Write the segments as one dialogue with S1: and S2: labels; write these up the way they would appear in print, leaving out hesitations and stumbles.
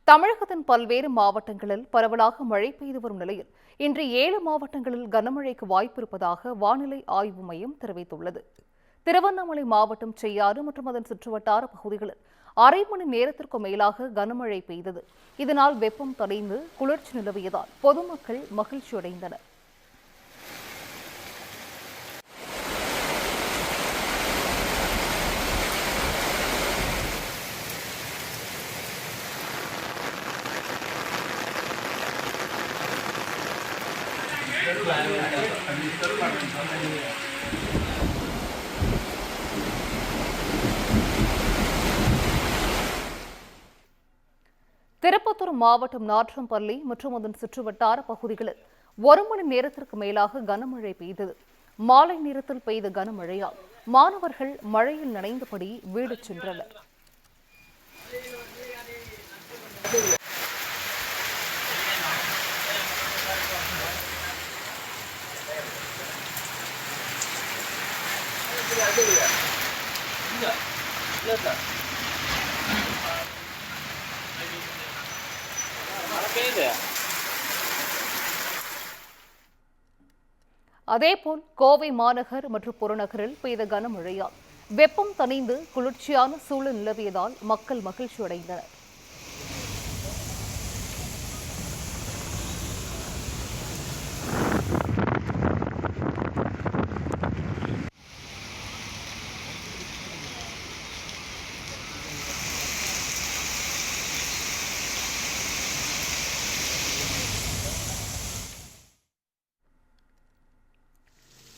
S1: தமிழகத்தின் பல்வேறு மாவட்டங்களில் பரவலாக மழை பெய்து வரும் நிலையில் இன்று 7 மாவட்டங்களில் கனமழைக்கு வாய்ப்பிருப்பதாக வானிலை ஆய்வு மையம் தெரிவித்துள்ளது. திருவண்ணாமலை மாவட்டம் செய்யாறு மற்றும் அதன் சுற்றுவட்டார பகுதிகளில் அரை மணி நேரத்திற்கும் மேலாக கனமழை பெய்தது. இதனால் வெப்பம் தணிந்து குளிர்ச்சி நிலவியதால் பொதுமக்கள் மகிழ்ச்சியடைந்தனர். திருப்பத்தூர் மாவட்டம் நாற்றம்பள்ளி மற்றும் அதன் சுற்றுவட்டார பகுதிகளில் 1 மணி நேரத்திற்கு மேலாக கனமழை பெய்தது. மாலை நேரத்தில் பெய்த கனமழையால் மாணவர்கள் மழையில் நனைந்தபடி வீடு சென்றனர். அதேபோல் கோவை மாநகர் மற்றும் புறநகரில் பெய்த கனமழையால் வெப்பம் தணிந்து குளிர்ச்சியான சூழல் நிலவியதால் மக்கள் மகிழ்ச்சியடைந்தனர்.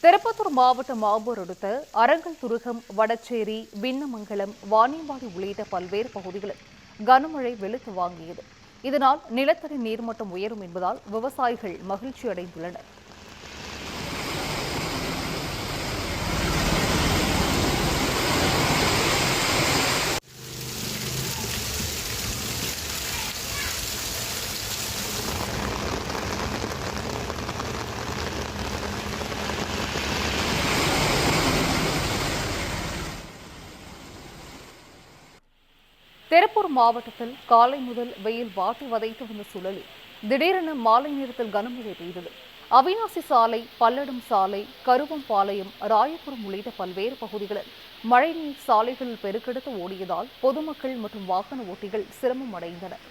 S1: திருப்பத்தூர் மாவட்டம் ஆம்பூர் அடுத்த அரங்கல் துருகம், வடச்சேரி, விண்ணமங்கலம், வாணியம்பாடி உள்ளிட்ட பல்வேறு பகுதிகளில் கனமழை வெளுத்து வாங்கியது. இதனால் நிலத்தடி நீர்மட்டம் உயரும் என்பதால் விவசாயிகள் மகிழ்ச்சியடைந்துள்ளனர். திருப்பூர் மாவட்டத்தில் காலை முதல் வெயில் வாட்டி வதைத்து வந்த சூழலில் திடீரென மாலை நேரத்தில் கனமழை பெய்தது. அவிநாசி சாலை, பல்லடம் சாலை, கருவம்பாளையம், ராயபுரம் உள்ளிட்ட பல்வேறு பகுதிகளில் மழைநீர் சாலைகளில் பெருக்கெடுத்து ஓடியதால் பொதுமக்கள் மற்றும் வாகன ஓட்டிகள் சிரமம் அடைந்தனர்.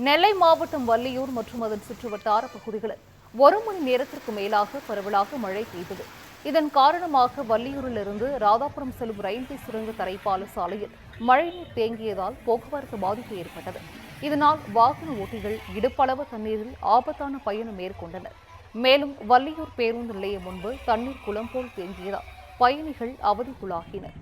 S1: நெல்லை மாவட்டம் வள்ளியூர் மற்றும் அதன் சுற்றுவட்டார பகுதிகளில் 1 மணி நேரத்திற்கு மேலாக பரவலாக மழை பெய்தது. இதன் காரணமாக வள்ளியூரிலிருந்து ராதாபுரம் செல்லும் ரயில்வே சுரங்க தரைப்பால சாலையில் மழைநீர் தேங்கியதால் போக்குவரத்து பாதிப்பு ஏற்பட்டது. இதனால் வாகன ஓட்டிகள் இடுப்பளவு தண்ணீரில் ஆபத்தான பயணம் மேற்கொண்டனர். மேலும் வள்ளியூர் பேருந்து நிலையம் முன்பு தண்ணீர் குளம் போல் தேங்கியதால் பயணிகள் அவதிக்குள்ளாகினர்.